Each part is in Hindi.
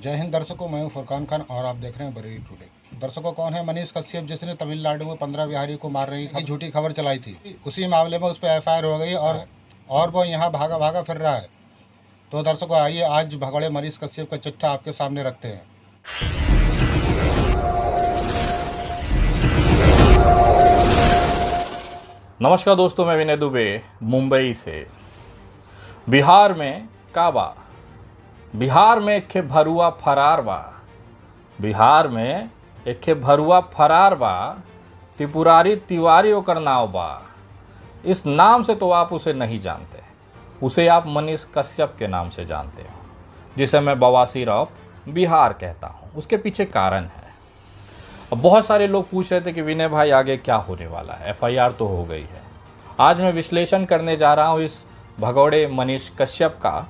जय हिंद दर्शकों, मैं हूं फुरकान खान और आप देख रहे हैं बरेली टुडे। दर्शकों, कौन है मनीष कश्यप जिसने तमिलनाडु में 15 बिहारी को मार रही की झूठी खबर चलाई थी। उसी मामले में उस पर एफआईआर हो गई और वो यहाँ भागा भागा फिर रहा है। तो दर्शकों, आइए आज भगोड़े मनीष कश्यप का चिट्ठा आपके सामने रखते हैं। नमस्कार दोस्तों, मैं विनय दुबे मुंबई से। बिहार में काबा, बिहार में एक भरुआ फरार बा, बिहार में एक भरुआ फरार बा, त्रिपुरारी तिवारी ओकर नाव बा। इस नाम से तो आप उसे नहीं जानते, उसे आप मनीष कश्यप के नाम से जानते हो, जिसे मैं बवासीर ऑफ बिहार कहता हूँ। उसके पीछे कारण है। अब बहुत सारे लोग पूछ रहे थे कि विनय भाई आगे क्या होने वाला है, एफआईआर तो हो गई है। आज मैं विश्लेषण करने जा रहा हूँ इस भगौड़े मनीष कश्यप का।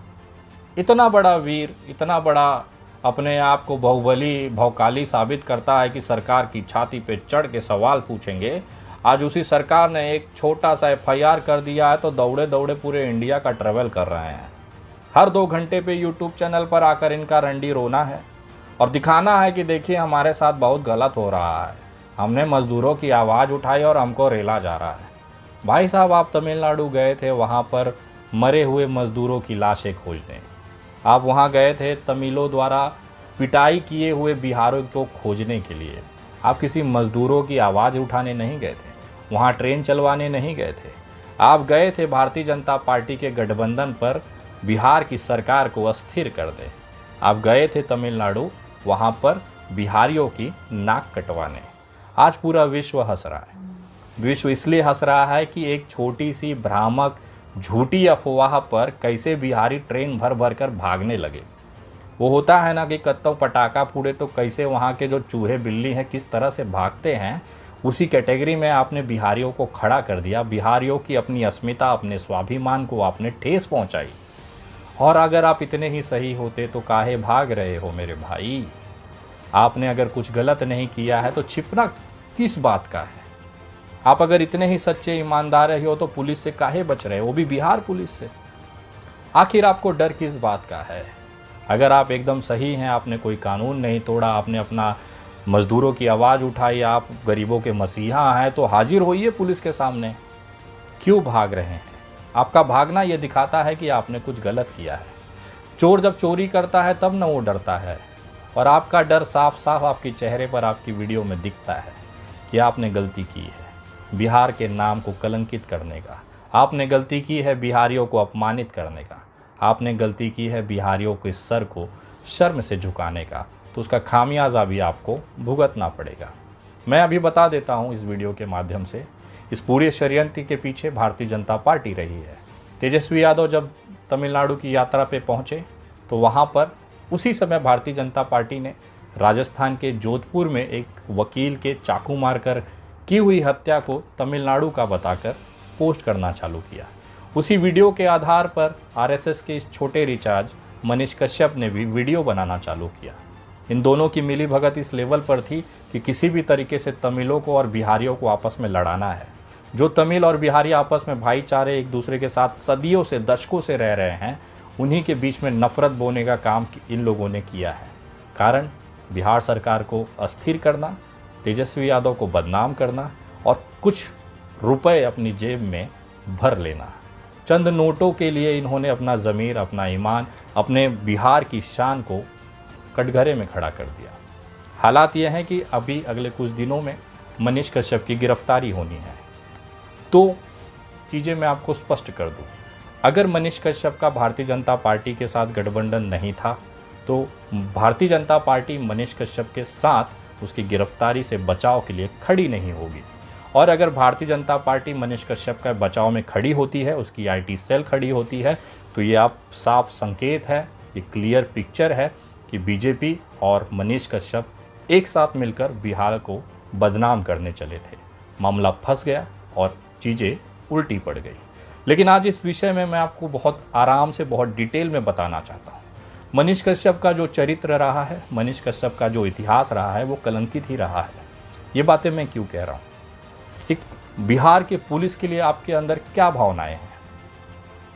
इतना बड़ा वीर, इतना बड़ा अपने आप को बाहुबली भौकाली साबित करता है कि सरकार की छाती पे चढ़ के सवाल पूछेंगे। आज उसी सरकार ने एक छोटा सा एफआईआर कर दिया है तो दौड़े दौड़े पूरे इंडिया का ट्रैवल कर रहे हैं। हर 2 घंटे पे यूट्यूब चैनल पर आकर इनका रंडी रोना है और दिखाना है कि देखिए हमारे साथ बहुत गलत हो रहा है, हमने मजदूरों की आवाज़ उठाई और हमको रेला जा रहा है। भाई साहब, आप तमिलनाडु गए थे वहाँ पर मरे हुए मजदूरों की लाशें खोजने। आप वहाँ गए थे तमिलों द्वारा पिटाई किए हुए बिहारियों को खोजने के लिए। आप किसी मजदूरों की आवाज़ उठाने नहीं गए थे, वहाँ ट्रेन चलवाने नहीं गए थे। आप गए थे भारतीय जनता पार्टी के गठबंधन पर बिहार की सरकार को अस्थिर कर दे। आप गए थे तमिलनाडु वहाँ पर बिहारियों की नाक कटवाने। आज पूरा विश्व हंस रहा है। विश्व इसलिए हंस रहा है कि एक छोटी सी भ्रामक झूठी अफवाह पर कैसे बिहारी ट्रेन भर भर कर भागने लगे। वो होता है ना कि कत्तों पटाखा फूटे तो कैसे वहाँ के जो चूहे बिल्ली हैं किस तरह से भागते हैं, उसी कैटेगरी में आपने बिहारियों को खड़ा कर दिया। बिहारियों की अपनी अस्मिता, अपने स्वाभिमान को आपने ठेस पहुँचाई। और अगर आप इतने ही सही होते तो काहे भाग रहे हो मेरे भाई? आपने अगर कुछ गलत नहीं किया है तो छिपना किस बात का है? आप अगर इतने ही सच्चे ईमानदार ही हो तो पुलिस से काहे बच रहे हो, वो भी बिहार पुलिस से? आखिर आपको डर किस बात का है? अगर आप एकदम सही हैं, आपने कोई कानून नहीं तोड़ा, आपने अपना मजदूरों की आवाज़ उठाई, आप गरीबों के मसीहा हैं, तो हाजिर होइए पुलिस के सामने। क्यों भाग रहे हैं? आपका भागना ये दिखाता है कि आपने कुछ गलत किया है। चोर जब चोरी करता है तब न वो डरता है, और आपका डर साफ साफ आपके चेहरे पर, आपकी वीडियो में दिखता है कि आपने गलती की है बिहार के नाम को कलंकित करने का। आपने गलती की है बिहारियों को अपमानित करने का। आपने गलती की है बिहारियों के सर को शर्म से झुकाने का। तो उसका खामियाजा भी आपको भुगतना पड़ेगा। मैं अभी बता देता हूँ इस वीडियो के माध्यम से, इस पूरे षड्यंत्र के पीछे भारतीय जनता पार्टी रही है। तेजस्वी यादव जब तमिलनाडु की यात्रा पे पहुँचे तो वहाँ पर उसी समय भारतीय जनता पार्टी ने राजस्थान के जोधपुर में एक वकील के चाकू मारकर की हुई हत्या को तमिलनाडु का बताकर पोस्ट करना चालू किया। उसी वीडियो के आधार पर आरएसएस के इस छोटे रिचार्ज मनीष कश्यप ने भी वीडियो बनाना चालू किया। इन दोनों की मिलीभगत इस लेवल पर थी कि किसी भी तरीके से तमिलों को और बिहारियों को आपस में लड़ाना है। जो तमिल और बिहारी आपस में भाईचारे एक दूसरे के साथ सदियों से, दशकों से रह रहे हैं, उन्हीं के बीच में नफरत बोने का काम इन लोगों ने किया है। कारण बिहार सरकार को अस्थिर करना, तेजस्वी यादव को बदनाम करना और कुछ रुपए अपनी जेब में भर लेना। चंद नोटों के लिए इन्होंने अपना ज़मीर, अपना ईमान, अपने बिहार की शान को कटघरे में खड़ा कर दिया। हालात यह है कि अभी अगले कुछ दिनों में मनीष कश्यप की गिरफ्तारी होनी है। तो चीज़ें मैं आपको स्पष्ट कर दूं, अगर मनीष कश्यप का भारतीय जनता पार्टी के साथ गठबंधन नहीं था तो भारतीय जनता पार्टी मनीष कश्यप के साथ उसकी गिरफ्तारी से बचाव के लिए खड़ी नहीं होगी। और अगर भारतीय जनता पार्टी मनीष कश्यप का बचाव में खड़ी होती है, उसकी आईटी सेल खड़ी होती है, तो ये आप साफ संकेत है, ये क्लियर पिक्चर है कि बीजेपी और मनीष कश्यप एक साथ मिलकर बिहार को बदनाम करने चले थे। मामला फंस गया और चीज़ें उल्टी पड़ गई। लेकिन आज इस विषय में मैं आपको बहुत आराम से, बहुत डिटेल में बताना चाहता हूँ। मनीष कश्यप का जो चरित्र रहा है, मनीष कश्यप का जो इतिहास रहा है, वो कलंकित ही रहा है। ये बातें मैं क्यों कह रहा हूँ? एक बिहार के पुलिस के लिए आपके अंदर क्या भावनाएं हैं?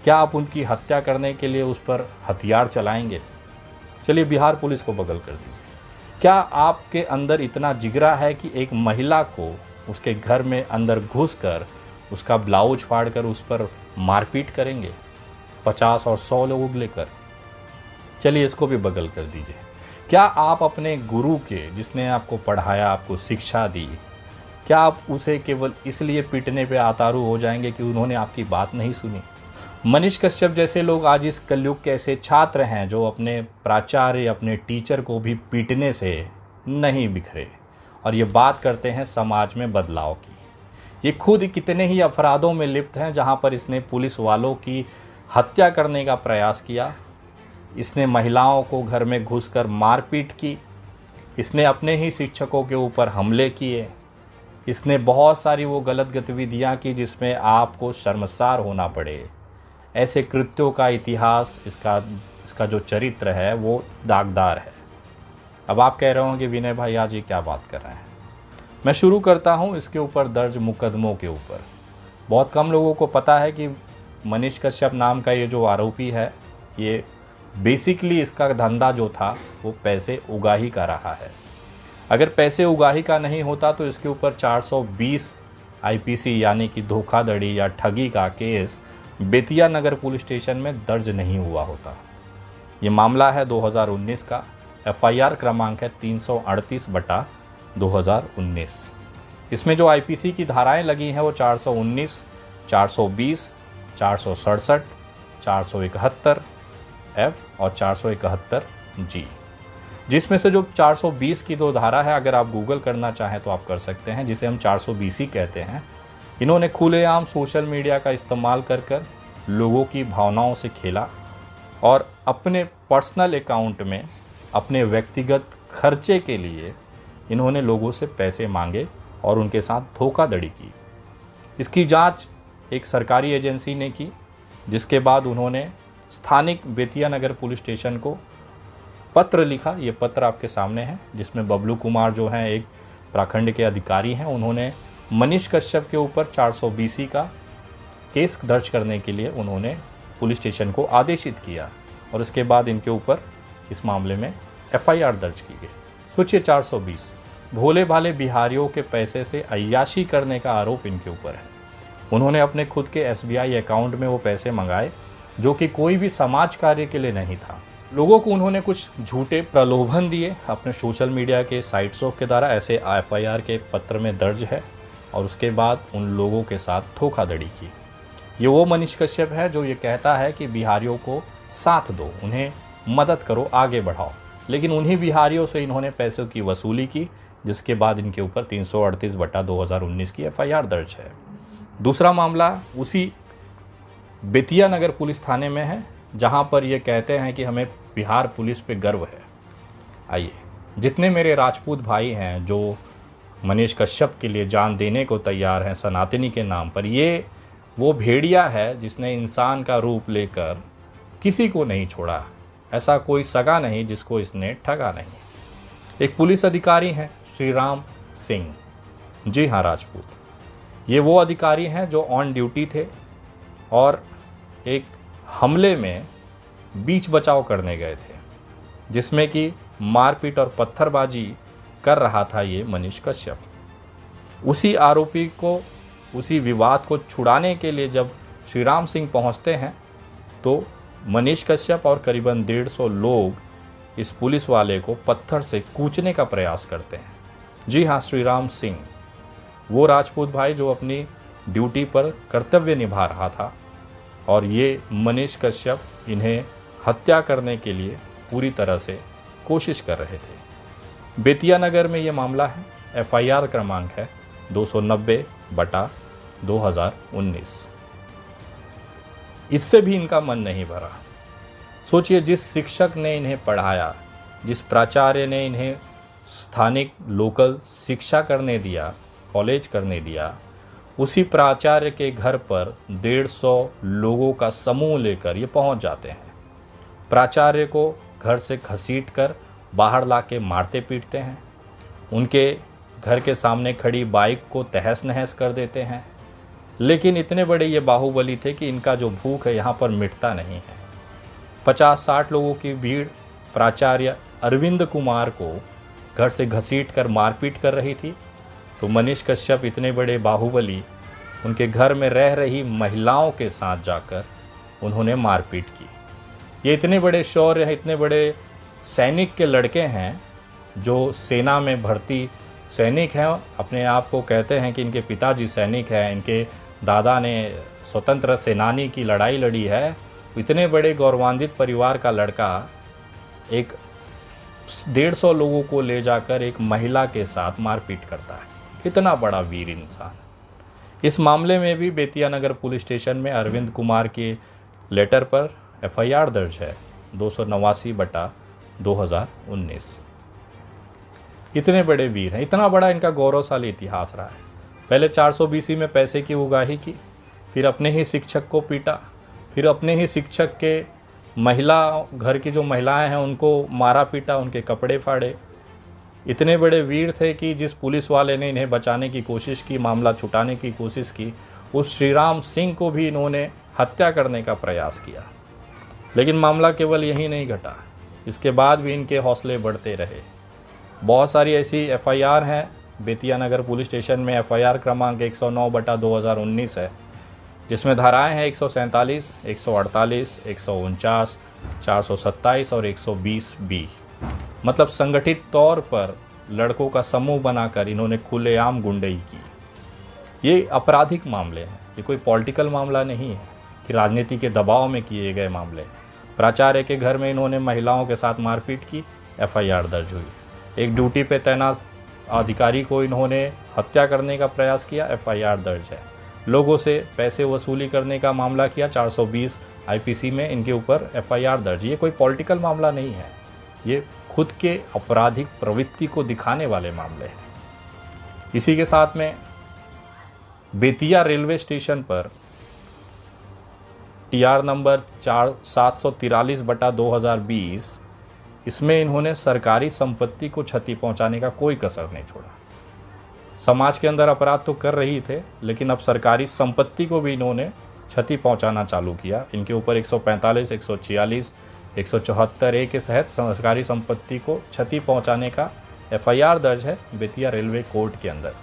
क्या आप उनकी हत्या करने के लिए उस पर हथियार चलाएंगे? चलिए बिहार पुलिस को बगल कर दीजिए। क्या आपके अंदर इतना जिगरा है कि एक महिला को उसके घर में अंदर घुसकर उसका ब्लाउज फाड़कर उस पर मारपीट करेंगे 50 और 100 लोगों को लेकर? चलिए इसको भी बगल कर दीजिए। क्या आप अपने गुरु के, जिसने आपको पढ़ाया, आपको शिक्षा दी, क्या आप उसे केवल इसलिए पीटने पे आतारू हो जाएंगे कि उन्होंने आपकी बात नहीं सुनी? मनीष कश्यप जैसे लोग आज इस कलयुग के ऐसे छात्र हैं जो अपने प्राचार्य, अपने टीचर को भी पीटने से नहीं बिखरे और ये बात करते हैं समाज में बदलाव की। ये खुद कितने ही अपराधों में लिप्त हैं, जहां पर इसने पुलिस वालों की हत्या करने का प्रयास किया, इसने महिलाओं को घर में घुसकर मारपीट की, इसने अपने ही शिक्षकों के ऊपर हमले किए, इसने बहुत सारी वो गलत गतिविधियां की जिसमें आपको शर्मसार होना पड़े। ऐसे कृत्यों का इतिहास, इसका जो चरित्र है वो दागदार है। अब आप कह रहे होंगे विनय भाई आज ये क्या बात कर रहे हैं। मैं शुरू करता हूँ इसके ऊपर दर्ज मुकदमों के ऊपर। बहुत कम लोगों को पता है कि मनीष कश्यप नाम का ये जो आरोपी है, ये बेसिकली इसका धंधा जो था वो पैसे उगाही का रहा है। अगर पैसे उगाही का नहीं होता तो इसके ऊपर 420 आईपीसी यानी कि धोखाधड़ी या ठगी का केस बेतिया नगर पुलिस स्टेशन में दर्ज नहीं हुआ होता। ये मामला है 2019 का, एफआईआर क्रमांक है 338/2019। इसमें जो आईपीसी की धाराएं लगी हैं वो 419, 420, 467, 471 एफ और 471 जी। जिसमें से जो 420 की दो धारा है, अगर आप गूगल करना चाहें तो आप कर सकते हैं, जिसे हम 420 ही कहते हैं। इन्होंने खुलेआम सोशल मीडिया का इस्तेमाल कर लोगों की भावनाओं से खेला और अपने पर्सनल अकाउंट में अपने व्यक्तिगत खर्चे के लिए इन्होंने लोगों से पैसे मांगे और उनके साथ धोखाधड़ी की। इसकी जांच एक सरकारी एजेंसी ने की, जिसके बाद उन्होंने स्थानिक बेतिया नगर पुलिस स्टेशन को पत्र लिखा। ये पत्र आपके सामने है, जिसमें बबलू कुमार जो हैं एक प्रखंड के अधिकारी हैं, उन्होंने मनीष कश्यप के ऊपर 420 का केस दर्ज करने के लिए उन्होंने पुलिस स्टेशन को आदेशित किया और उसके बाद इनके ऊपर इस मामले में एफआईआर दर्ज की गई। सोचिए 420 भोले भाले बिहारियों के पैसे से अय्याशी करने का आरोप इनके ऊपर है। उन्होंने अपने खुद के एसबीआई अकाउंट में वो पैसे मंगाए जो कि कोई भी समाज कार्य के लिए नहीं था। लोगों को उन्होंने कुछ झूठे प्रलोभन दिए अपने सोशल मीडिया के साइट्सों के द्वारा, ऐसे एफआईआर के पत्र में दर्ज है, और उसके बाद उन लोगों के साथ धोखाधड़ी की। ये वो मनीष कश्यप है जो ये कहता है कि बिहारियों को साथ दो, उन्हें मदद करो, आगे बढ़ाओ, लेकिन उन्हीं बिहारियों से इन्होंने पैसों की वसूली की, जिसके बाद इनके ऊपर 338/2019 की एफआईआर दर्ज है। दूसरा मामला उसी बेतिया नगर पुलिस थाने में है, जहां पर ये कहते हैं कि हमें बिहार पुलिस पे गर्व है। आइए, जितने मेरे राजपूत भाई हैं जो मनीष कश्यप के लिए जान देने को तैयार हैं सनातनी के नाम पर, ये वो भेड़िया है जिसने इंसान का रूप लेकर किसी को नहीं छोड़ा। ऐसा कोई सगा नहीं जिसको इसने ठगा नहीं। एक पुलिस अधिकारी हैं श्रीराम सिंह, जी हाँ राजपूत, ये वो अधिकारी हैं जो ऑन ड्यूटी थे और एक हमले में बीच बचाव करने गए थे, जिसमें कि मारपीट और पत्थरबाजी कर रहा था ये मनीष कश्यप। उसी आरोपी को, उसी विवाद को छुड़ाने के लिए जब श्रीराम सिंह पहुंचते हैं तो मनीष कश्यप और करीबन 150 लोग इस पुलिस वाले को पत्थर से कूचने का प्रयास करते हैं। जी हाँ, श्रीराम सिंह वो राजपूत भाई जो अपनी ड्यूटी पर कर्तव्य निभा रहा था और ये मनीष कश्यप इन्हें हत्या करने के लिए पूरी तरह से कोशिश कर रहे थे। बेतिया नगर में ये मामला है, एफआईआर क्रमांक है 290/2019। इससे भी इनका मन नहीं भरा। सोचिए, जिस शिक्षक ने इन्हें पढ़ाया, जिस प्राचार्य ने इन्हें स्थानिक लोकल शिक्षा करने दिया, कॉलेज करने दिया, उसी प्राचार्य के घर पर 150 लोगों का समूह लेकर ये पहुंच जाते हैं। प्राचार्य को घर से घसीट कर बाहर लाके मारते पीटते हैं, उनके घर के सामने खड़ी बाइक को तहस नहस कर देते हैं। लेकिन इतने बड़े ये बाहुबली थे कि इनका जो भूख है यहाँ पर मिटता नहीं है। 50-60 लोगों की भीड़ प्राचार्य अरविंद कुमार को घर से घसीट कर मारपीट कर रही थी, तो मनीष कश्यप इतने बड़े बाहुबली उनके घर में रह रही महिलाओं के साथ जाकर उन्होंने मारपीट की। ये इतने बड़े शौर्य, इतने बड़े सैनिक के लड़के हैं जो सेना में भर्ती सैनिक हैं, अपने आप को कहते हैं कि इनके पिताजी सैनिक हैं, इनके दादा ने स्वतंत्र सेनानी की लड़ाई लड़ी है। इतने बड़े गौरवान्वित परिवार का लड़का एक 150 लोगों को ले जाकर एक महिला के साथ मारपीट करता है। कितना बड़ा वीर इंसान। इस मामले में भी बेतिया नगर पुलिस स्टेशन में अरविंद कुमार के लेटर पर एफआईआर दर्ज है 289/2019। इतने बड़े वीर हैं, इतना बड़ा इनका गौरवशाली इतिहास रहा है। पहले 400 BC में पैसे की उगाही की, फिर अपने ही शिक्षक को पीटा, फिर अपने ही शिक्षक के महिला घर की जो महिलाएं हैं उनको मारा पीटा, उनके कपड़े फाड़े। इतने बड़े वीर थे कि जिस पुलिस वाले ने इन्हें बचाने की कोशिश की, मामला छुटाने की कोशिश की, उस श्रीराम सिंह को भी इन्होंने हत्या करने का प्रयास किया। लेकिन मामला केवल यहीं नहीं घटा, इसके बाद भी इनके हौसले बढ़ते रहे। बहुत सारी ऐसी एफआईआर हैं। बेतिया नगर पुलिस स्टेशन में एफआईआर क्रमांक 109/2019 है, जिसमें धाराएं हैं 147, 148, 149, 427 और 120B। मतलब संगठित तौर पर लड़कों का समूह बनाकर इन्होंने खुलेआम गुंडई की। ये आपराधिक मामले हैं, ये कोई पॉलिटिकल मामला नहीं है कि राजनीति के दबाव में किए गए मामले। प्राचार्य के घर में इन्होंने महिलाओं के साथ मारपीट की, एफआईआर दर्ज हुई। एक ड्यूटी पे तैनात अधिकारी को इन्होंने हत्या करने का प्रयास किया, एफआईआर दर्ज है। लोगों से पैसे वसूली करने का मामला किया, 420 आईपीसी में इनके ऊपर एफआईआर दर्ज। ये कोई पॉलिटिकल मामला नहीं है, ये खुद के आपराधिक प्रवृत्ति को दिखाने वाले मामले हैं। इसी के साथ में बेतिया रेलवे स्टेशन पर TR नंबर 743/2020, इसमें इन्होंने सरकारी संपत्ति को क्षति पहुंचाने का कोई कसर नहीं छोड़ा। समाज के अंदर अपराध तो कर रही थे, लेकिन अब सरकारी संपत्ति को भी इन्होंने क्षति पहुंचाना चालू किया। इनके ऊपर 145, 146, 174A के तहत सरकारी संपत्ति को क्षति पहुंचाने का एफआईआर दर्ज है बेतिया रेलवे कोर्ट के अंदर।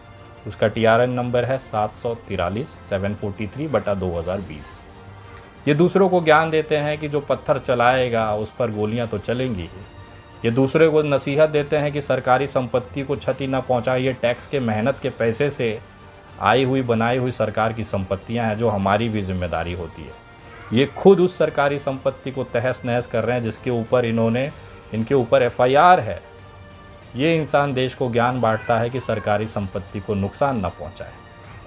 उसका TRN नंबर है 743/2020। ये दूसरों को ज्ञान देते हैं कि जो पत्थर चलाएगा उस पर गोलियां तो चलेंगी ही। ये दूसरे को नसीहत देते हैं कि सरकारी संपत्ति को क्षति न पहुंचाइए। टैक्स के मेहनत के पैसे से आई हुई बनाई हुई सरकार की संपत्तियां हैं, जो हमारी भी जिम्मेदारी होती है। ये खुद उस सरकारी संपत्ति को तहस नहस कर रहे हैं जिसके ऊपर इनके ऊपर एफआईआर है। ये इंसान देश को ज्ञान बांटता है कि सरकारी संपत्ति को नुकसान न पहुंचाए।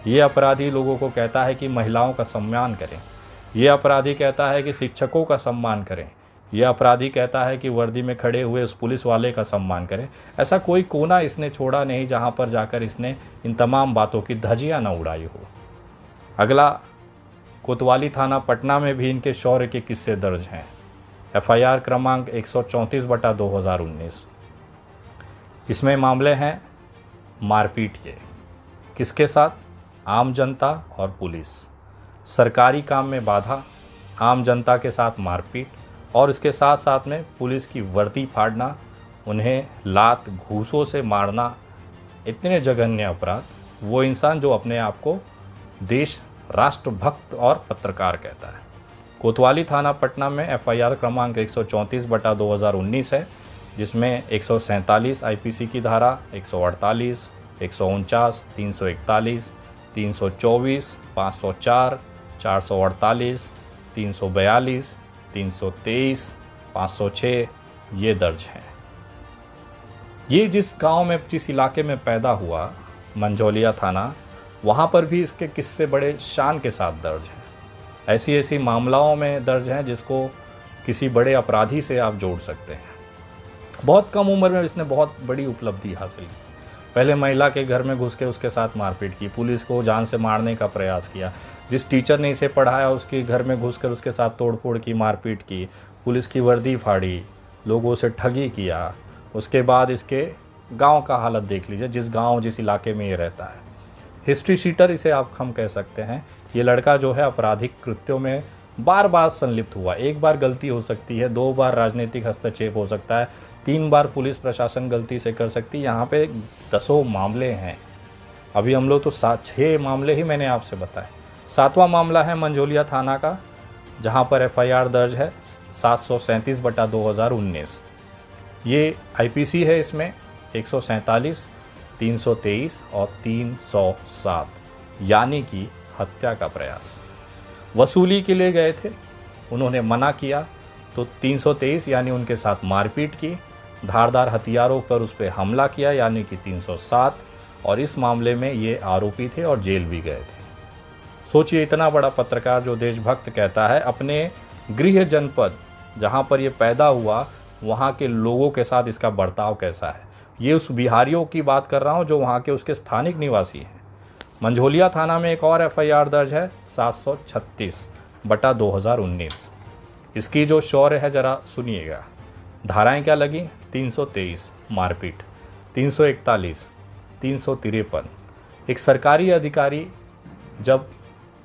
ये अपराधी लोगों को कहता है कि महिलाओं का सम्मान करें। ये अपराधी कहता है कि शिक्षकों का सम्मान करें। यह अपराधी कहता है कि वर्दी में खड़े हुए उस पुलिस वाले का सम्मान करें। ऐसा कोई कोना इसने छोड़ा नहीं जहां पर जाकर इसने इन तमाम बातों की धज्जियां न उड़ाई हो। अगला, कोतवाली थाना पटना में भी इनके शौर्य के किस्से दर्ज हैं। एफआईआर क्रमांक 134/2019। इसमें मामले हैं मारपीट के। किसके साथ? आम जनता और पुलिस। सरकारी काम में बाधा, आम जनता के साथ मारपीट और इसके साथ साथ में पुलिस की वर्दी फाड़ना, उन्हें लात घूसों से मारना। इतने जघन्य अपराध। वो इंसान जो अपने आप को देश राष्ट्रभक्त और पत्रकार कहता है। कोतवाली थाना पटना में एफआईआर क्रमांक 134/2019 है, जिसमें 147 आईपीसी की धारा, 148, 149, 341, 324, 504, 448, 342, 323, 506 ये दर्ज हैं। ये जिस गांव में, जिस इलाके में पैदा हुआ, मंझौलिया थाना, वहाँ पर भी इसके किस्से बड़े शान के साथ दर्ज हैं। ऐसी ऐसी मामलाओं में दर्ज हैं जिसको किसी बड़े अपराधी से आप जोड़ सकते हैं। बहुत कम उम्र में इसने बहुत बड़ी उपलब्धि हासिल की। पहले महिला के घर में घुस के उसके साथ मारपीट की, पुलिस को जान से मारने का प्रयास किया। जिस टीचर ने इसे पढ़ाया उसके घर में घुसकर उसके साथ तोड़फोड़ की, मारपीट की, पुलिस की वर्दी फाड़ी, लोगों से ठगी किया। उसके बाद इसके गांव का हालत देख लीजिए, जिस इलाके में ये रहता है। हिस्ट्री शीटर इसे हम कह सकते हैं। ये लड़का जो है आपराधिक कृत्यों में बार बार संलिप्त हुआ। एक बार गलती हो सकती है, 2 बार राजनीतिक हस्तक्षेप हो सकता है, 3 बार पुलिस प्रशासन गलती से कर सकती है, यहाँ पे दसों मामले हैं। अभी हम लोग तो 6 मामले ही मैंने आपसे बताए। 7वां मामला है मंझोलिया थाना का, जहाँ पर FIR दर्ज है 737/2019। ये IPC है, इसमें 147, 323 और 307, यानी कि हत्या का प्रयास। वसूली के लिए गए थे, उन्होंने मना किया तो 323 यानी उनके साथ मारपीट की, धारदार हथियारों पर उस पर हमला किया यानी कि 307, और इस मामले में ये आरोपी थे और जेल भी गए थे। सोचिए, इतना बड़ा पत्रकार जो देशभक्त कहता है, अपने गृह जनपद जहाँ पर ये पैदा हुआ वहाँ के लोगों के साथ इसका बर्ताव कैसा है। ये उस बिहारियों की बात कर रहा हूँ जो वहाँ के उसके स्थानिक निवासी हैं। मंझोलिया थाना में एक और FIR दर्ज है 736/2019। इसकी जो शौर्य है ज़रा सुनिएगा। धाराएं क्या लगी? 323 मारपीट, 341, 353। एक सरकारी अधिकारी जब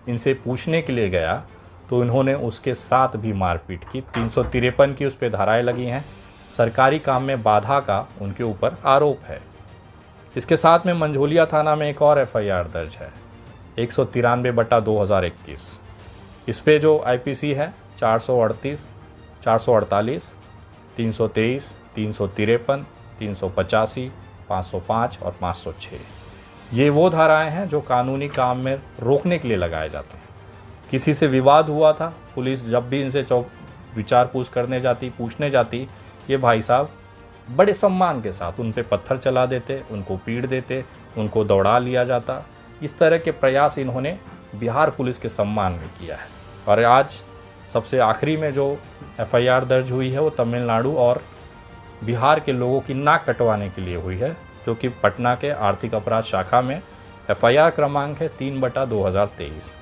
इनसे पूछने के लिए गया तो इन्होंने उसके साथ भी मारपीट की। 353 की उस पर धाराएं लगी हैं। सरकारी काम में बाधा का उनके ऊपर आरोप है। इसके साथ में मंझोलिया थाना में एक और FIR दर्ज है 193/2021। इस पे जो IPC है 438, 448, 323, 353, 385, 505 और 506। ये वो धाराएं हैं जो कानूनी काम में रोकने के लिए लगाए जाते हैं। किसी से विवाद हुआ था, पुलिस जब भी इनसे विचार पूछने जाती, ये भाई साहब बड़े सम्मान के साथ उन पे पत्थर चला देते, उनको पीट देते, उनको दौड़ा लिया जाता। इस तरह के प्रयास इन्होंने बिहार पुलिस के सम्मान में किया है। और आज सबसे आखिरी में जो FIR दर्ज हुई है वो तमिलनाडु और बिहार के लोगों की नाक कटवाने के लिए हुई है, जो कि पटना के आर्थिक अपराध शाखा में FIR क्रमांक है 3/2023।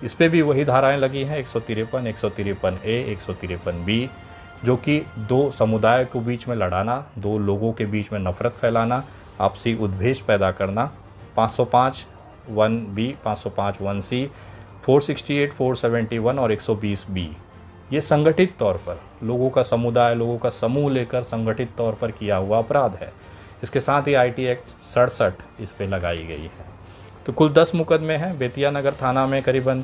इस पे भी वही धाराएं लगी हैं 153, 153A, 153B, जो कि 2 समुदाय के बीच में लड़ाना, 2 लोगों के बीच में नफरत फैलाना, आपसी उद्वेष पैदा करना। 505 1B, 505 1C, 468, 471 और 120B, ये संगठित तौर पर लोगों का समुदाय, लोगों का समूह लेकर संगठित तौर पर किया हुआ अपराध है। इसके साथ ही IT एक्ट 67 इस पे लगाई गई है। तो कुल 10 मुकदमे हैं। बेतिया नगर थाना में करीबन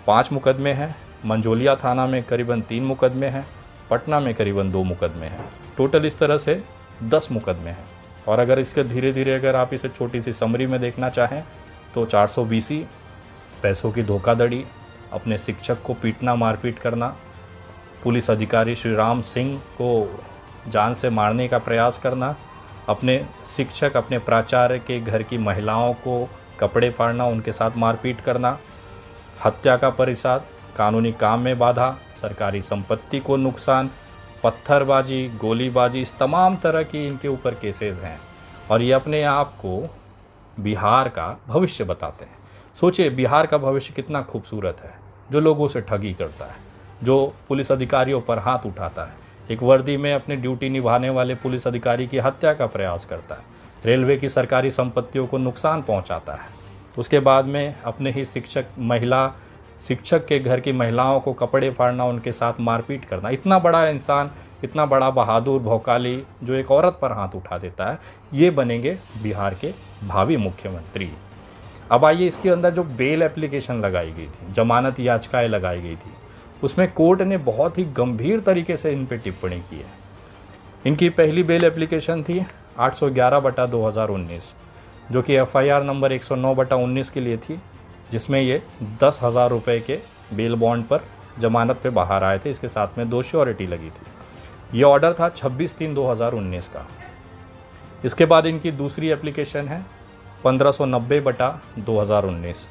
5 मुकदमे हैं, मंझोलिया थाना में करीबन 3 मुकदमे हैं, पटना में करीबन 2 मुकदमे हैं। टोटल इस तरह से 10 मुकदमे हैं। और अगर इसके धीरे धीरे अगर आप इसे छोटी सी समरी में देखना चाहें तो 420 पैसों की धोखाधड़ी, अपने शिक्षक को पीटना, मारपीट करना, पुलिस अधिकारी श्री राम सिंह को जान से मारने का प्रयास करना, अपने शिक्षक, अपने प्राचार्य के घर की महिलाओं को कपड़े फाड़ना, उनके साथ मारपीट करना, हत्या का प्रयास, कानूनी काम में बाधा, सरकारी संपत्ति को नुकसान, पत्थरबाजी, गोलीबाजी, इस तमाम तरह की इनके ऊपर केसेस हैं। और ये अपने आप को बिहार का भविष्य बताते हैं। सोचिए, बिहार का भविष्य कितना खूबसूरत है, जो लोगों से ठगी करता है, जो पुलिस अधिकारियों पर हाथ उठाता है, एक वर्दी में अपनी ड्यूटी निभाने वाले पुलिस अधिकारी की हत्या का प्रयास करता है, रेलवे की सरकारी संपत्तियों को नुकसान पहुंचाता है, उसके बाद में अपने ही शिक्षक के घर की महिलाओं को कपड़े फाड़ना, उनके साथ मारपीट करना। इतना बड़ा इंसान, इतना बड़ा बहादुर भौकाली जो एक औरत पर हाथ उठा देता है, ये बनेंगे बिहार के भावी मुख्यमंत्री। अब आइए, इसके अंदर जो बेल एप्लीकेशन लगाई गई थी, जमानत याचिकाएं लगाई गई थी, उसमें कोर्ट ने बहुत ही गंभीर तरीके से इन पर टिप्पणी की है। इनकी पहली बेल एप्लीकेशन थी 811/2019, जो कि FIR नंबर 109/19 के लिए थी, जिसमें ये 10,000 रुपये के बेल बॉन्ड पर जमानत पे बाहर आए थे। इसके साथ में 2 श्योरिटी लगी थी। ये ऑर्डर था 26/3/2019 का। इसके बाद इनकी दूसरी एप्लीकेशन है 1590/2019,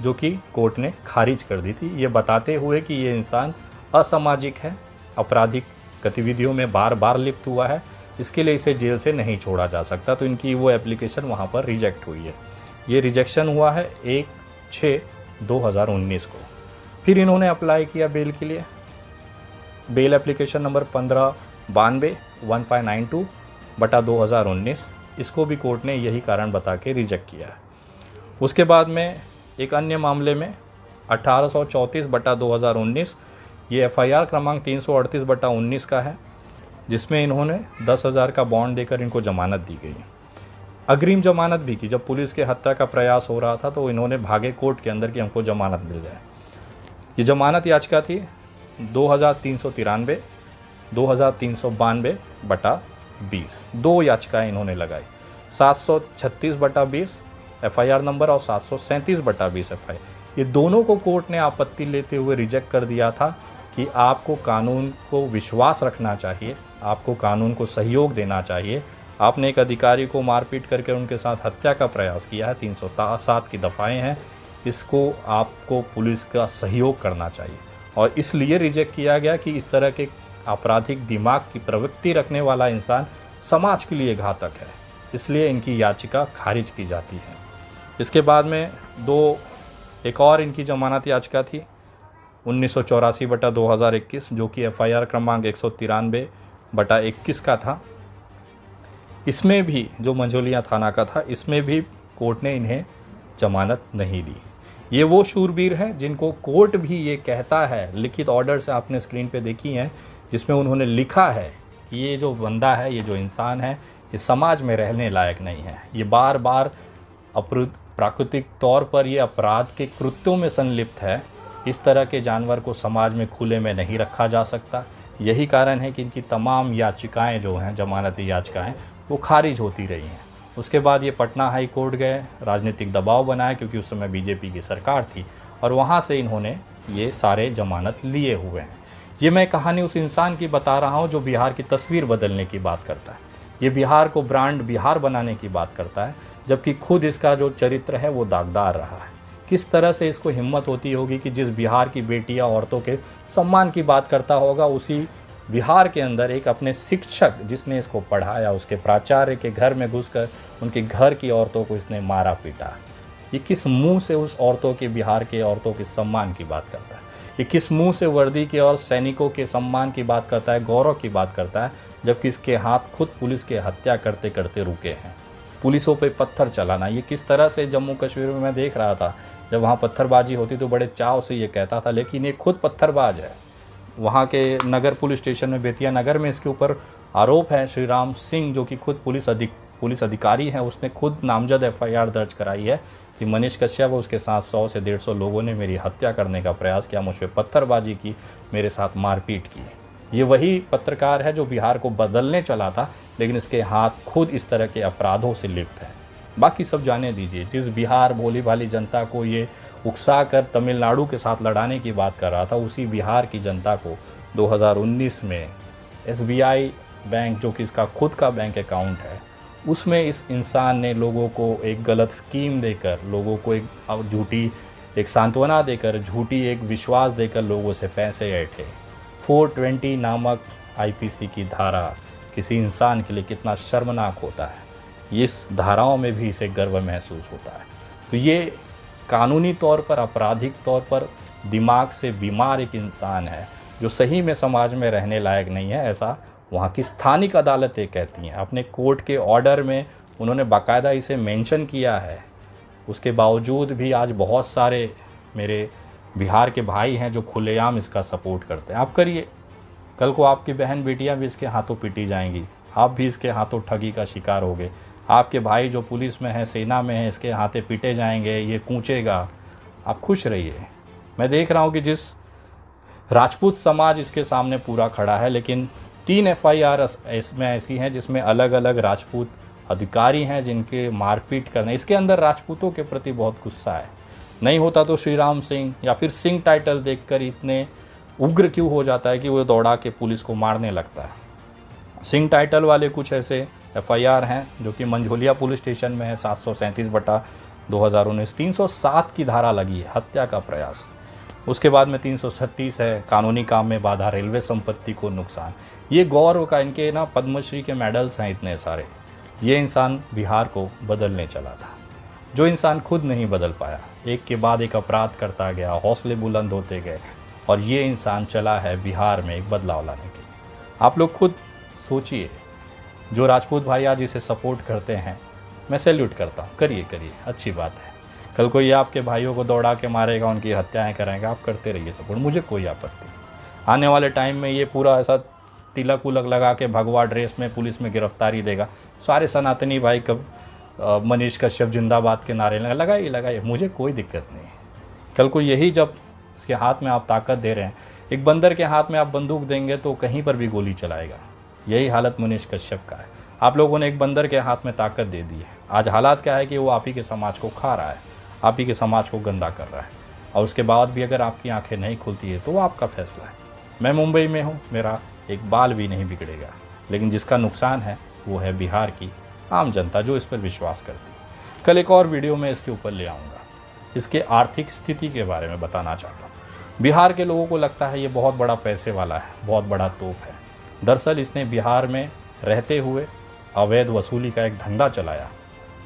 जो कि कोर्ट ने खारिज कर दी थी, ये बताते हुए कि ये इंसान असामाजिक है, आपराधिक गतिविधियों में बार बार लिप्त हुआ है, इसके लिए इसे जेल से नहीं छोड़ा जा सकता। तो इनकी वो एप्लीकेशन वहाँ पर रिजेक्ट हुई है। ये रिजेक्शन हुआ है 1/6/2019 को। फिर इन्होंने अप्लाई किया बेल के लिए, बेल एप्लीकेशन नंबर 1592/1592/2019। इसको भी कोर्ट ने यही कारण बता के रिजेक्ट किया है। उसके बाद में एक अन्य मामले में 1834/2019, ये FIR क्रमांक 338/19 का है, जिसमें इन्होंने 10,000 का बॉन्ड देकर इनको जमानत दी गई है। अग्रिम जमानत भी की, जब पुलिस के हत्या का प्रयास हो रहा था तो इन्होंने भागे कोर्ट के अंदर कि हमको जमानत मिल जाए। ये जमानत याचिका थी 2393, 2392/20, 2 याचिकाएं इन्होंने लगाई। 736/20 FIR नंबर और 737/20 FIR, ये दोनों को कोर्ट ने आपत्ति लेते हुए रिजेक्ट कर दिया था कि आपको कानून को विश्वास रखना चाहिए, आपको कानून को सहयोग देना चाहिए। आपने एक अधिकारी को मारपीट करके उनके साथ हत्या का प्रयास किया है, 307 की दफ़ाएँ हैं, इसको आपको पुलिस का सहयोग करना चाहिए। और इसलिए रिजेक्ट किया गया कि इस तरह के आपराधिक दिमाग की प्रवृत्ति रखने वाला इंसान समाज के लिए घातक है, इसलिए इनकी याचिका खारिज की जाती है। इसके बाद में एक और इनकी जमानत याचिका थी 1984/2021, जो कि FIR क्रमांक 193/21 का था। इसमें भी, जो मंझोलिया थाना का था, इसमें भी कोर्ट ने इन्हें जमानत नहीं दी। ये वो शूरवीर हैं जिनको कोर्ट भी ये कहता है, लिखित ऑर्डर से आपने स्क्रीन पे देखी हैं, जिसमें उन्होंने लिखा है कि ये जो बंदा है, ये जो इंसान है, ये समाज में रहने लायक नहीं है। ये बार बार प्राकृतिक तौर पर ये अपराध के कृत्यों में संलिप्त है। इस तरह के जानवर को समाज में खुले में नहीं रखा जा सकता। यही कारण है कि इनकी तमाम याचिकाएं जो हैं, जमानती याचिकाएं, वो खारिज होती रही हैं। उसके बाद ये पटना हाई कोर्ट गए, राजनीतिक दबाव बनाया क्योंकि उस समय बीजेपी की सरकार थी, और वहाँ से इन्होंने ये सारे जमानत लिए हुए हैं। ये मैं कहानी उस इंसान की बता रहा हूँ जो बिहार की तस्वीर बदलने की बात करता है। ये बिहार को ब्रांड बिहार बनाने की बात करता है, जबकि खुद इसका जो चरित्र है वो दागदार रहा है। किस तरह से इसको हिम्मत होती होगी कि जिस बिहार की बेटियां, औरतों के सम्मान की बात करता होगा, उसी बिहार के अंदर एक अपने शिक्षक जिसने इसको पढ़ाया, उसके प्राचार्य के घर में घुसकर उनके घर की औरतों को इसने मारा पीटा। ये किस मुंह से उस औरतों के, बिहार के औरतों के सम्मान की बात करता है? ये किस मुंह से वर्दी के और सैनिकों के सम्मान की बात करता है, गौरव की बात करता है, जबकि इसके हाथ खुद पुलिस के हत्या करते करते रुके हैं? पुलिसों पे पत्थर चलाना, ये किस तरह से जम्मू कश्मीर में मैं देख रहा था, जब वहाँ पत्थरबाजी होती तो बड़े चाव से ये कहता था, लेकिन ये खुद पत्थरबाज है। वहाँ के नगर पुलिस स्टेशन में, बेतिया नगर में, इसके ऊपर आरोप है। श्री राम सिंह, जो कि खुद पुलिस अधिकारी हैं, उसने खुद नामजद FIR दर्ज कराई है कि मनीष कश्यप व उसके साथ 100 से 150 लोगों ने मेरी हत्या करने का प्रयास किया, मुझ पर पत्थरबाजी की, मेरे साथ मारपीट की। ये वही पत्रकार है जो बिहार को बदलने चला था, लेकिन इसके हाथ खुद इस तरह के अपराधों से लिप्त है। बाकी सब जाने दीजिए। जिस बिहार भोली भाली जनता को ये उकसा कर तमिलनाडु के साथ लड़ाने की बात कर रहा था, उसी बिहार की जनता को 2019 में SBI बैंक, जो कि इसका खुद का बैंक अकाउंट है, उसमें इस इंसान ने लोगों को एक गलत स्कीम देकर, लोगों को एक झूठी एक सांत्वना देकर, झूठी एक विश्वास देकर लोगों से पैसे ऐंठे। 420 नामक IPC की धारा किसी इंसान के लिए कितना शर्मनाक होता है, इस धाराओं में भी इसे गर्व महसूस होता है। तो ये कानूनी तौर पर, आपराधिक तौर पर दिमाग से बीमार एक इंसान है, जो सही में समाज में रहने लायक नहीं है, ऐसा वहाँ की स्थानिक अदालतें कहती हैं। अपने कोर्ट के ऑर्डर में उन्होंने बाकायदा इसे मेंशन किया है। उसके बावजूद भी आज बहुत सारे मेरे बिहार के भाई हैं जो खुलेआम इसका सपोर्ट करते हैं। आप करिए, कल को आपकी बहन बेटियां भी इसके हाथों पीटी जाएंगी, आप भी इसके हाथों ठगी का शिकार होगे। आपके भाई जो पुलिस में है, सेना में है, इसके हाथे पीटे जाएंगे, ये कूचेगा। आप खुश रहिए। मैं देख रहा हूँ कि जिस राजपूत समाज इसके सामने पूरा खड़ा है, लेकिन 3 FIR इसमें ऐसी हैं जिसमें अलग अलग राजपूत अधिकारी हैं जिनके मारपीट करने, इसके अंदर राजपूतों के प्रति बहुत गुस्सा है। नहीं होता तो श्री राम सिंह या फिर सिंह टाइटल देखकर इतने उग्र क्यों हो जाता है कि वो दौड़ा के पुलिस को मारने लगता है। सिंह टाइटल वाले कुछ ऐसे FIR हैं जो कि मंझोलिया पुलिस स्टेशन में है, 737/2019, 307 की धारा लगी है, हत्या का प्रयास। उसके बाद में 336 है, कानूनी काम में बाधा, रेलवे संपत्ति को नुकसान। ये गौरव का, इनके ना पद्मश्री के मेडल्स हैं इतने सारे। ये इंसान बिहार को बदलने चला था, जो इंसान खुद नहीं बदल पाया, एक के बाद एक अपराध करता गया, हौसले बुलंद होते गए, और ये इंसान चला है बिहार में एक बदलाव लाने के लिए। आप लोग खुद सोचिए। जो राजपूत भाई आज इसे सपोर्ट करते हैं, मैं सैल्यूट करता हूँ, करिए, अच्छी बात है। कल को ये आपके भाइयों को दौड़ा के मारेगा, उनकी हत्याएं कराएगा, आप करते रहिए सपोर्ट, मुझे कोई आपत्ति नहीं। आने वाले टाइम में ये पूरा ऐसा तिलक उलक लगा के भगवा ड्रेस में पुलिस में गिरफ्तारी देगा, सारे सनातनी भाई कब मनीष कश्यप जिंदाबाद के नारे लगाइए, मुझे कोई दिक्कत नहीं। कल को यही जब इसके हाथ में आप ताकत दे रहे हैं, एक बंदर के हाथ में आप बंदूक देंगे तो कहीं पर भी गोली चलाएगा। यही हालत मनीष कश्यप का है। आप लोगों ने एक बंदर के हाथ में ताकत दे दी है। आज हालात क्या है कि वो आप ही के समाज को खा रहा है, आप ही के समाज को गंदा कर रहा है, और उसके बाद भी अगर आपकी आंखें नहीं खुलती है तो वो आपका फैसला है। मैं मुंबई में हूँ, मेरा एक बाल भी नहीं बिगड़ेगा, लेकिन जिसका नुकसान है वो है बिहार की आम जनता जो इस पर विश्वास करती है। कल एक और वीडियो में इसके ऊपर ले आऊँगा, इसके आर्थिक स्थिति के बारे में बताना चाहता हूँ। बिहार के लोगों को लगता है ये बहुत बड़ा पैसे वाला है, बहुत बड़ा तोप है। दरअसल इसने बिहार में रहते हुए अवैध वसूली का एक धंधा चलाया।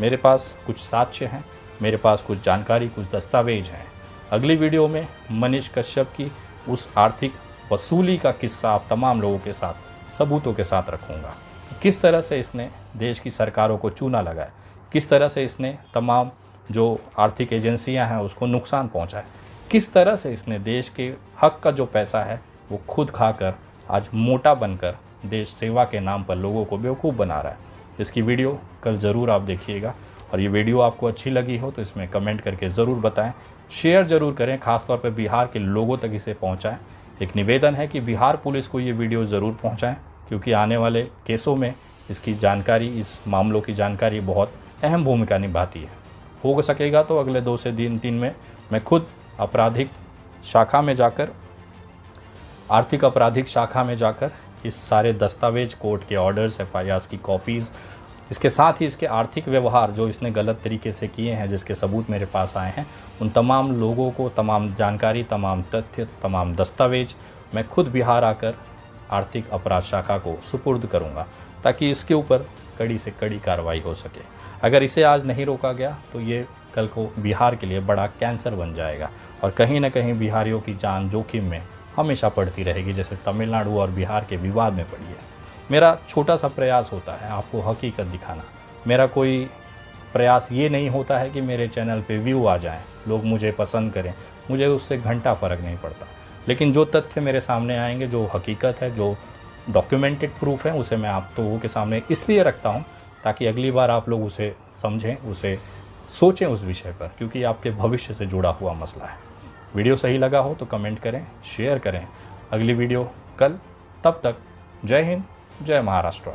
मेरे पास कुछ साक्ष्य हैं, मेरे पास कुछ जानकारी, कुछ दस्तावेज हैं। अगली वीडियो में मनीष कश्यप की उस आर्थिक वसूली का किस्सा आप तमाम लोगों के साथ सबूतों के साथ रखूँगा। किस तरह से इसने देश की सरकारों को चूना लगाया, किस तरह से इसने तमाम जो आर्थिक एजेंसियां हैं उसको नुकसान पहुंचाया, किस तरह से इसने देश के हक का जो पैसा है वो खुद खाकर आज मोटा बनकर देश सेवा के नाम पर लोगों को बेवकूफ़ बना रहा है। इसकी वीडियो कल ज़रूर आप देखिएगा, और ये वीडियो आपको अच्छी लगी हो तो इसमें कमेंट करके ज़रूर बताएं, शेयर ज़रूर करें, ख़ासतौर पर बिहार के लोगों तक इसे पहुँचाएँ। एक निवेदन है कि बिहार पुलिस को ये वीडियो ज़रूर पहुँचाएँ, क्योंकि आने वाले केसों में इसकी जानकारी, इस मामलों की जानकारी बहुत अहम भूमिका निभाती है। हो सकेगा तो अगले 2 से 3 दिन में मैं खुद आपराधिक शाखा में जाकर, आर्थिक आपराधिक शाखा में जाकर इस सारे दस्तावेज, कोर्ट के ऑर्डर्स, FIRs की कॉपीज़, इसके साथ ही इसके आर्थिक व्यवहार जो इसने गलत तरीके से किए हैं, जिसके सबूत मेरे पास आए हैं, उन तमाम लोगों को तमाम जानकारी, तमाम तथ्य, तमाम दस्तावेज मैं खुद बिहार आकर आर्थिक अपराध शाखा को सुपुर्द करूंगा, ताकि इसके ऊपर कड़ी से कड़ी कार्रवाई हो सके। अगर इसे आज नहीं रोका गया तो ये कल को बिहार के लिए बड़ा कैंसर बन जाएगा, और कहीं ना कहीं बिहारियों की जान जोखिम में हमेशा पड़ती रहेगी, जैसे तमिलनाडु और बिहार के विवाद में पड़ी है। मेरा छोटा सा प्रयास होता है आपको हकीकत दिखाना। मेरा कोई प्रयास ये नहीं होता है कि मेरे चैनल पे व्यू आ जाएं, लोग मुझे पसंद करें, मुझे उससे घंटा फ़र्क नहीं पड़ता। लेकिन जो तथ्य मेरे सामने आएंगे, जो हकीकत है, जो डॉक्यूमेंटेड प्रूफ है, उसे मैं आप लोगों के सामने इसलिए रखता हूँ ताकि अगली बार आप लोग उसे समझें, उसे सोचें उस विषय पर, क्योंकि आपके भविष्य से जुड़ा हुआ मसला है। वीडियो सही लगा हो तो कमेंट करें, शेयर करें। अगली वीडियो कल, तब तक जय हिंद, जय महाराष्ट्र।